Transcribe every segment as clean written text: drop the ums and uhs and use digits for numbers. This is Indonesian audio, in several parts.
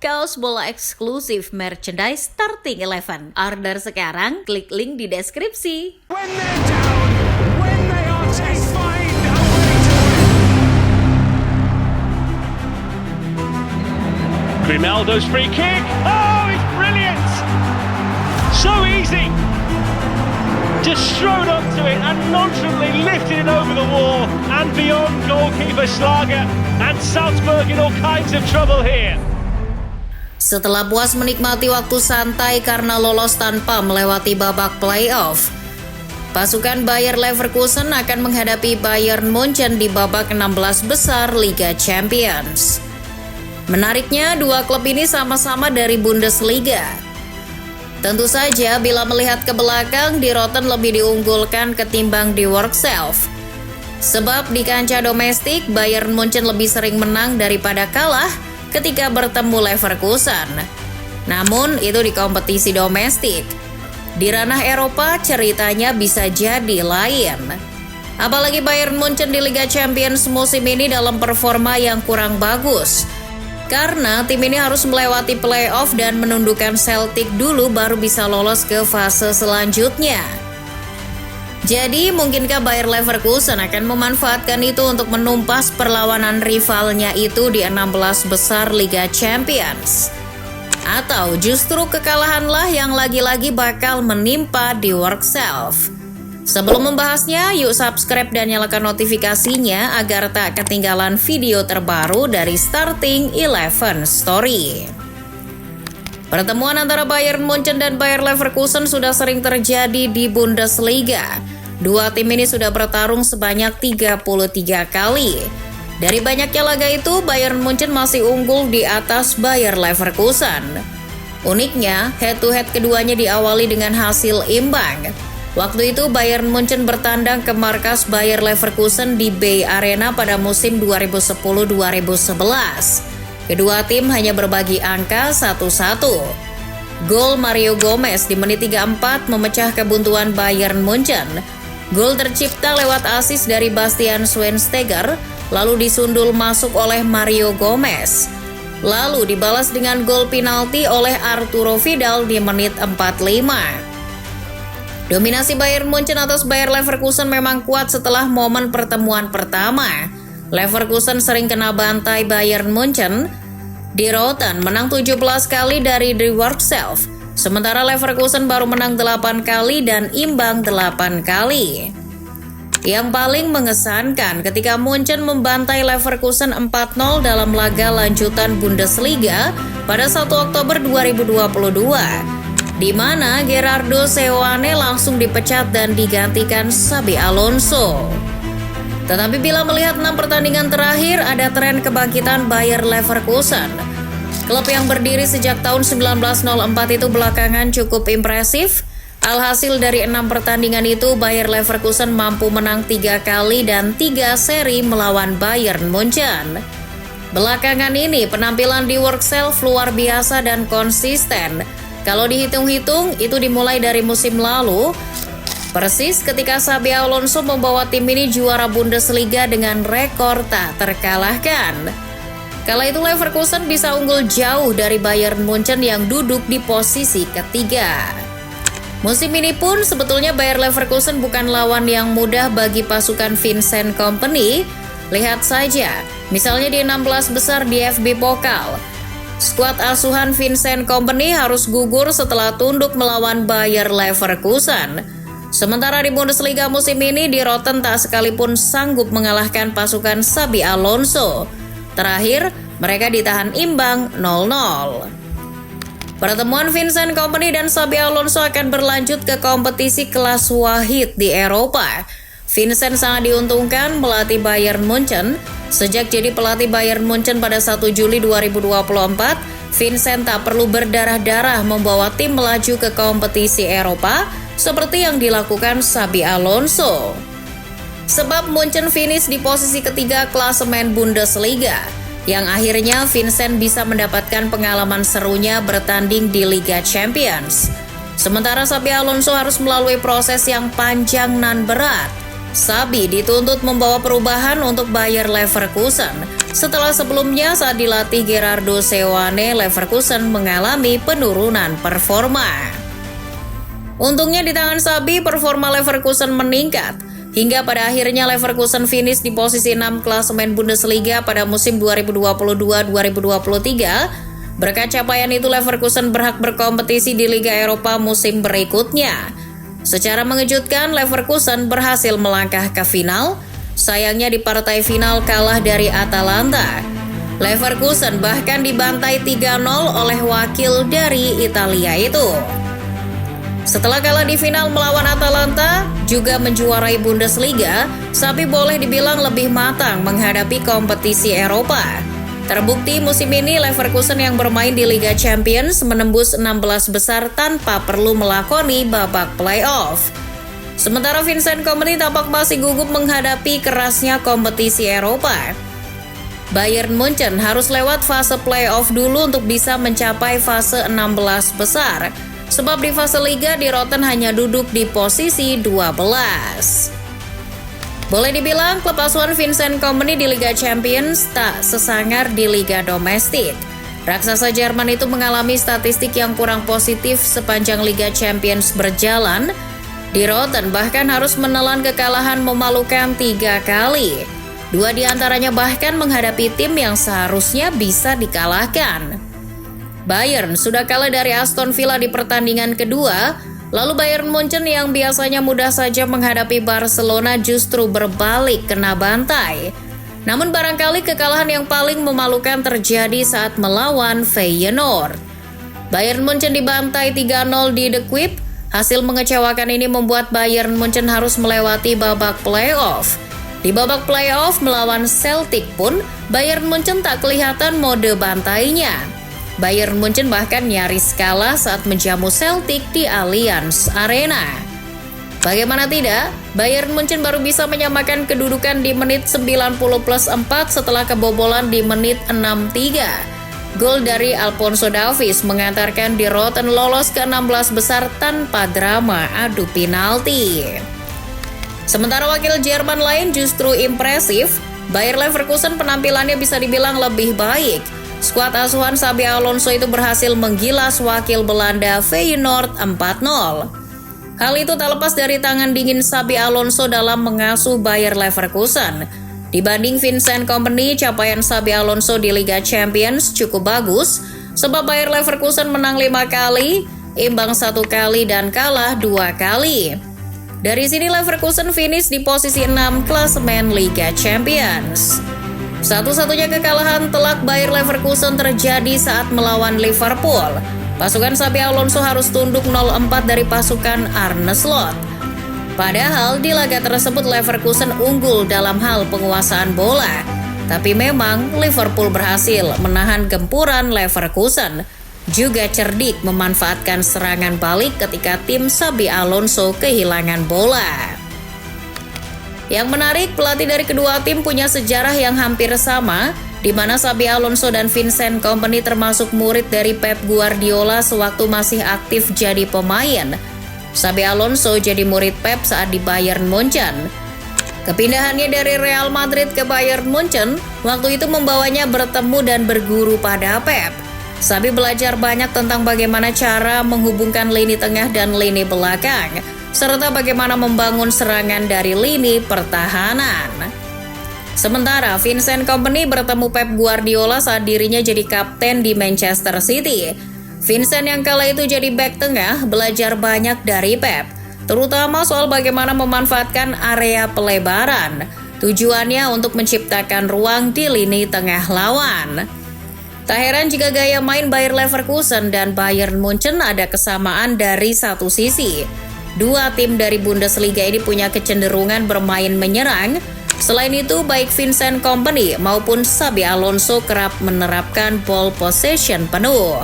kaos bola eksklusif merchandise Starting 11. Order sekarang, klik link di deskripsi. When they're down, when they are terrified, are willing to win. Grimaldo's free kick. Oh, it's brilliant! So easy. Just strode up to it and nonchalantly lifted it over the wall and beyond goalkeeper Schlager, and Salzburg in all kinds of trouble here. Setelah puas menikmati waktu santai karena lolos tanpa melewati babak playoff, pasukan Bayer Leverkusen akan menghadapi Bayern Munchen di babak 16 besar Liga Champions. Menariknya, dua klub ini sama-sama dari Bundesliga. Tentu saja bila melihat ke belakang, Die Roten lebih diunggulkan ketimbang Die Workself. Sebab di kancah domestik, Bayern Munchen lebih sering menang daripada kalah ketika bertemu Leverkusen. Namun itu di kompetisi domestik. Di ranah Eropa ceritanya bisa jadi lain. Apalagi Bayern Munchen di Liga Champions musim ini dalam performa yang kurang bagus. Karena tim ini harus melewati playoff dan menundukkan Celtic dulu baru bisa lolos ke fase selanjutnya. Jadi, mungkinkah Bayer Leverkusen akan memanfaatkan itu untuk menumpas perlawanan rivalnya itu di 16 besar Liga Champions? Atau justru kekalahanlah yang lagi-lagi bakal menimpa Die Workself? Sebelum membahasnya, yuk subscribe dan nyalakan notifikasinya agar tak ketinggalan video terbaru dari Starting 11 Story. Pertemuan antara Bayern Munchen dan Bayer Leverkusen sudah sering terjadi di Bundesliga. Dua tim ini sudah bertarung sebanyak 33 kali. Dari banyaknya laga itu, Bayern Munchen masih unggul di atas Bayer Leverkusen. Uniknya, head-to-head keduanya diawali dengan hasil imbang. Waktu itu Bayern Munchen bertandang ke markas Bayer Leverkusen di Bay Arena pada musim 2010-2011. Kedua tim hanya berbagi angka 1-1. Gol Mario Gomez di menit 34 memecah kebuntuan Bayern Munchen. Gol tercipta lewat assist dari Bastian Schweinsteiger, lalu disundul masuk oleh Mario Gomez. Lalu dibalas dengan gol penalti oleh Arturo Vidal di menit 45. Dominasi Bayern Munchen atas Bayer Leverkusen memang kuat setelah momen pertemuan pertama. Leverkusen sering kena bantai Bayern Munchen. Die Roten menang 17 kali dari Die Workself, sementara Leverkusen baru menang 8 kali dan imbang 8 kali. Yang paling mengesankan ketika Munchen membantai Leverkusen 4-0 dalam laga lanjutan Bundesliga pada 1 Oktober 2022. Di mana Gerardo Seoane langsung dipecat dan digantikan Xabi Alonso. Tetapi bila melihat 6 pertandingan terakhir, ada tren kebangkitan Bayer Leverkusen. Klub yang berdiri sejak tahun 1904 itu belakangan cukup impresif. Alhasil dari 6 pertandingan itu, Bayer Leverkusen mampu menang 3 kali dan 3 seri melawan Bayern Munchen. Belakangan ini penampilan Die Workself luar biasa dan konsisten. Kalau dihitung-hitung, itu dimulai dari musim lalu, persis ketika Xabi Alonso membawa tim ini juara Bundesliga dengan rekor tak terkalahkan. Kala itu Leverkusen bisa unggul jauh dari Bayern Munchen yang duduk di posisi ketiga. Musim ini pun sebetulnya Bayer Leverkusen bukan lawan yang mudah bagi pasukan Vincent Kompany. Lihat saja, misalnya di 16 besar di DFB Pokal. Skuad asuhan Vincent Kompany harus gugur setelah tunduk melawan Bayer Leverkusen. Sementara di Bundesliga musim ini, Die Roten tak sekalipun sanggup mengalahkan pasukan Xabi Alonso. Terakhir, mereka ditahan imbang 0-0. Pertemuan Vincent Kompany dan Xabi Alonso akan berlanjut ke kompetisi kelas Wahid di Eropa. Vincent sangat diuntungkan melatih Bayern Munchen. Sejak jadi pelatih Bayern Munchen pada 1 Juli 2024, Vincent tak perlu berdarah-darah membawa tim melaju ke kompetisi Eropa seperti yang dilakukan Xabi Alonso. Sebab Munchen finish di posisi ketiga klasemen Bundesliga, yang akhirnya Vincent bisa mendapatkan pengalaman serunya bertanding di Liga Champions. Sementara Xabi Alonso harus melalui proses yang panjang nan berat. Xabi dituntut membawa perubahan untuk Bayer Leverkusen, setelah sebelumnya saat dilatih Gerardo Seoane, Leverkusen mengalami penurunan performa. Untungnya di tangan Xabi, performa Leverkusen meningkat, hingga pada akhirnya Leverkusen finish di posisi 6 klasemen Bundesliga pada musim 2022-2023. Berkat capaian itu, Leverkusen berhak berkompetisi di Liga Eropa musim berikutnya. Secara mengejutkan, Leverkusen berhasil melangkah ke final. Sayangnya di partai final kalah dari Atalanta. Leverkusen bahkan dibantai 3-0 oleh wakil dari Italia itu. Setelah kalah di final melawan Atalanta, juga menjuarai Bundesliga, Xabi boleh dibilang lebih matang menghadapi kompetisi Eropa. Terbukti musim ini Leverkusen yang bermain di Liga Champions menembus 16 besar tanpa perlu melakoni babak playoff. Sementara Vincent Kompany tampak masih gugup menghadapi kerasnya kompetisi Eropa. Bayern Munchen harus lewat fase playoff dulu untuk bisa mencapai fase 16 besar. Sebab di fase Liga di Rotten hanya duduk di posisi 12. Boleh dibilang klub asuhan Vincent Kompany di Liga Champions tak sesangar di Liga domestik. Raksasa Jerman itu mengalami statistik yang kurang positif sepanjang Liga Champions berjalan. Di Rotten bahkan harus menelan kekalahan memalukan 3 kali. 2 diantaranya bahkan menghadapi tim yang seharusnya bisa dikalahkan. Bayern sudah kalah dari Aston Villa di pertandingan kedua. Lalu Bayern Munchen yang biasanya mudah saja menghadapi Barcelona justru berbalik kena bantai. Namun barangkali kekalahan yang paling memalukan terjadi saat melawan Feyenoord. Bayern Munchen dibantai 3-0 di The Kuip. Hasil mengecewakan ini membuat Bayern Munchen harus melewati babak playoff. Di babak playoff melawan Celtic pun, Bayern Munchen tak kelihatan mode bantainya. Bayern Munchen bahkan nyaris kalah saat menjamu Celtic di Allianz Arena. Bagaimana tidak, Bayern Munchen baru bisa menyamakan kedudukan di menit 90+4 setelah kebobolan di menit 63. Gol dari Alphonso Davies mengantarkan Die Rotten lolos ke 16 besar tanpa drama adu penalti. Sementara wakil Jerman lain justru impresif, Bayer Leverkusen penampilannya bisa dibilang lebih baik. Skuad asuhan Xabi Alonso itu berhasil menggilas wakil Belanda Feyenoord 4-0. Hal itu tak lepas dari tangan dingin Xabi Alonso dalam mengasuh Bayer Leverkusen. Dibanding Vincent Kompany, capaian Xabi Alonso di Liga Champions cukup bagus, sebab Bayer Leverkusen menang 5 kali, imbang 1 kali, dan kalah 2 kali. Dari sini Leverkusen finish di posisi 6 klasemen Liga Champions. Satu-satunya kekalahan telak Bayer Leverkusen terjadi saat melawan Liverpool. Pasukan Xabi Alonso harus tunduk 0-4 dari pasukan Arne Slot. Padahal di laga tersebut Leverkusen unggul dalam hal penguasaan bola. Tapi memang Liverpool berhasil menahan gempuran Leverkusen. Juga cerdik memanfaatkan serangan balik ketika tim Xabi Alonso kehilangan bola. Yang menarik, pelatih dari kedua tim punya sejarah yang hampir sama, di mana Xabi Alonso dan Vincent Kompany termasuk murid dari Pep Guardiola sewaktu masih aktif jadi pemain. Xabi Alonso jadi murid Pep saat di Bayern Munchen. Kepindahannya dari Real Madrid ke Bayern Munchen, waktu itu membawanya bertemu dan berguru pada Pep. Xabi belajar banyak tentang bagaimana cara menghubungkan lini tengah dan lini belakang, serta bagaimana membangun serangan dari lini pertahanan. Sementara Vincent Kompany bertemu Pep Guardiola saat dirinya jadi kapten di Manchester City. Vincent yang kala itu jadi bek tengah belajar banyak dari Pep, terutama soal bagaimana memanfaatkan area pelebaran. Tujuannya untuk menciptakan ruang di lini tengah lawan. Tak heran jika gaya main Bayer Leverkusen dan Bayern Munchen ada kesamaan dari satu sisi. Dua tim dari Bundesliga ini punya kecenderungan bermain menyerang. Selain itu, baik Vincent Kompany maupun Xabi Alonso kerap menerapkan ball possession penuh.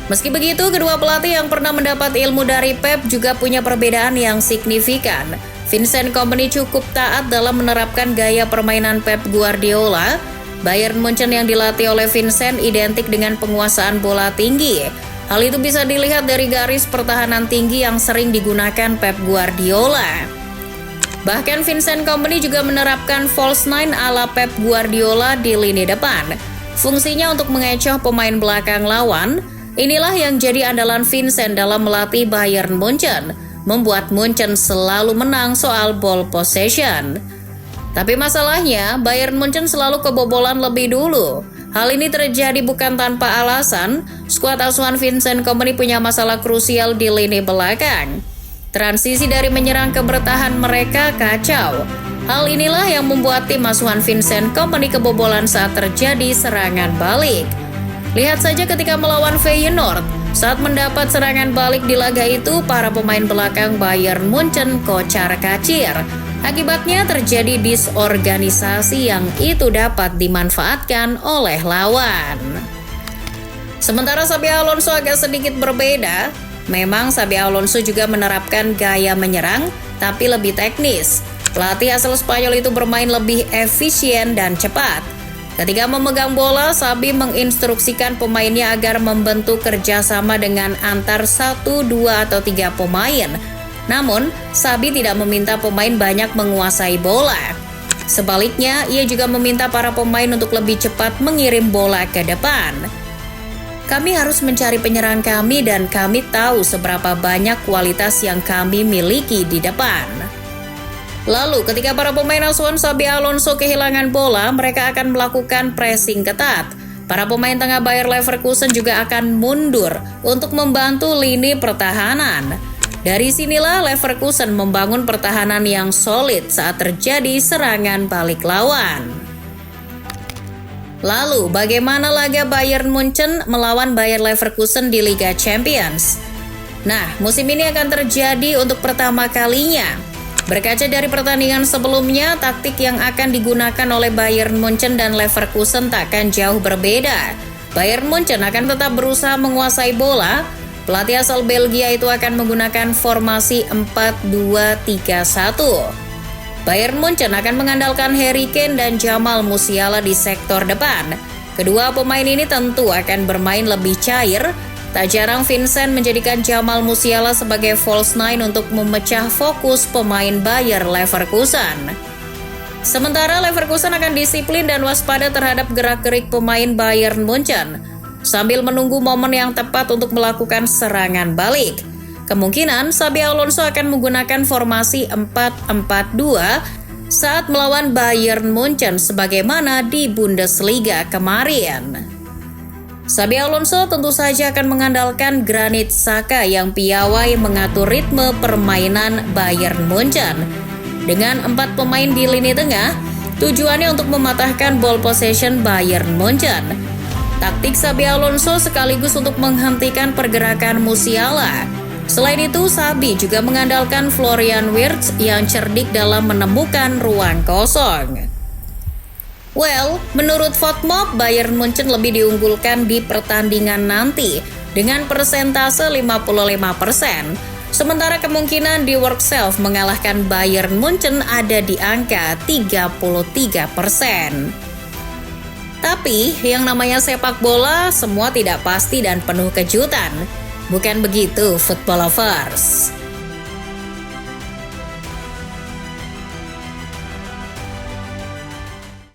Meski begitu, kedua pelatih yang pernah mendapat ilmu dari Pep juga punya perbedaan yang signifikan. Vincent Kompany cukup taat dalam menerapkan gaya permainan Pep Guardiola. Bayern Munchen yang dilatih oleh Vincent identik dengan penguasaan bola tinggi. Hal itu bisa dilihat dari garis pertahanan tinggi yang sering digunakan Pep Guardiola. Bahkan Vincent Kompany juga menerapkan false nine ala Pep Guardiola di lini depan. Fungsinya untuk mengecoh pemain belakang lawan. Inilah yang jadi andalan Vincent dalam melatih Bayern Munchen, membuat Munchen selalu menang soal ball possession. Tapi masalahnya, Bayern Munchen selalu kebobolan lebih dulu. Hal ini terjadi bukan tanpa alasan. Skuad asuhan Vincent Kompany punya masalah krusial di lini belakang. Transisi dari menyerang ke bertahan mereka kacau. Hal inilah yang membuat tim asuhan Vincent Kompany kebobolan saat terjadi serangan balik. Lihat saja ketika melawan Feyenoord, saat mendapat serangan balik di laga itu, para pemain belakang Bayern Munchen kocar-kacir. Akibatnya terjadi disorganisasi yang itu dapat dimanfaatkan oleh lawan. Sementara Xabi Alonso agak sedikit berbeda. Memang Xabi Alonso juga menerapkan gaya menyerang, tapi lebih teknis. Pelatih asal Spanyol itu bermain lebih efisien dan cepat. Ketika memegang bola, Xabi menginstruksikan pemainnya agar membentuk kerjasama dengan antar 1, 2, atau 3 pemain. Namun, Xabi tidak meminta pemain banyak menguasai bola. Sebaliknya, ia juga meminta para pemain untuk lebih cepat mengirim bola ke depan. Kami harus mencari penyerang kami dan kami tahu seberapa banyak kualitas yang kami miliki di depan. Lalu ketika para pemain asuhan Xabi Alonso kehilangan bola, mereka akan melakukan pressing ketat. Para pemain tengah Bayer Leverkusen juga akan mundur untuk membantu lini pertahanan. Dari sinilah Leverkusen membangun pertahanan yang solid saat terjadi serangan balik lawan. Lalu, bagaimana laga Bayern Munchen melawan Bayer Leverkusen di Liga Champions? Nah, musim ini akan terjadi untuk pertama kalinya. Berkaca dari pertandingan sebelumnya, taktik yang akan digunakan oleh Bayern Munchen dan Leverkusen takkan jauh berbeda. Bayern Munchen akan tetap berusaha menguasai bola. Pelatih asal Belgia itu akan menggunakan formasi 4-2-3-1. Bayern Munchen akan mengandalkan Harry Kane dan Jamal Musiala di sektor depan. Kedua pemain ini tentu akan bermain lebih cair. Tak jarang Vincent menjadikan Jamal Musiala sebagai false nine untuk memecah fokus pemain Bayer Leverkusen. Sementara Leverkusen akan disiplin dan waspada terhadap gerak-gerik pemain Bayern Munchen, sambil menunggu momen yang tepat untuk melakukan serangan balik. Kemungkinan Xabi Alonso akan menggunakan formasi 4-4-2 saat melawan Bayern Munchen sebagaimana di Bundesliga kemarin. Xabi Alonso tentu saja akan mengandalkan Granit Xhaka yang piawai mengatur ritme permainan Bayern Munchen. Dengan 4 pemain di lini tengah, tujuannya untuk mematahkan ball possession Bayern Munchen. Taktik Xabi Alonso sekaligus untuk menghentikan pergerakan Musiala. Selain itu, Xabi juga mengandalkan Florian Wirtz yang cerdik dalam menemukan ruang kosong. Menurut Fotmob, Bayern Munchen lebih diunggulkan di pertandingan nanti dengan persentase 55%. Sementara kemungkinan di Workself mengalahkan Bayern Munchen ada di angka 33%. Tapi, yang namanya sepak bola, semua tidak pasti dan penuh kejutan. Bukan begitu, football lovers?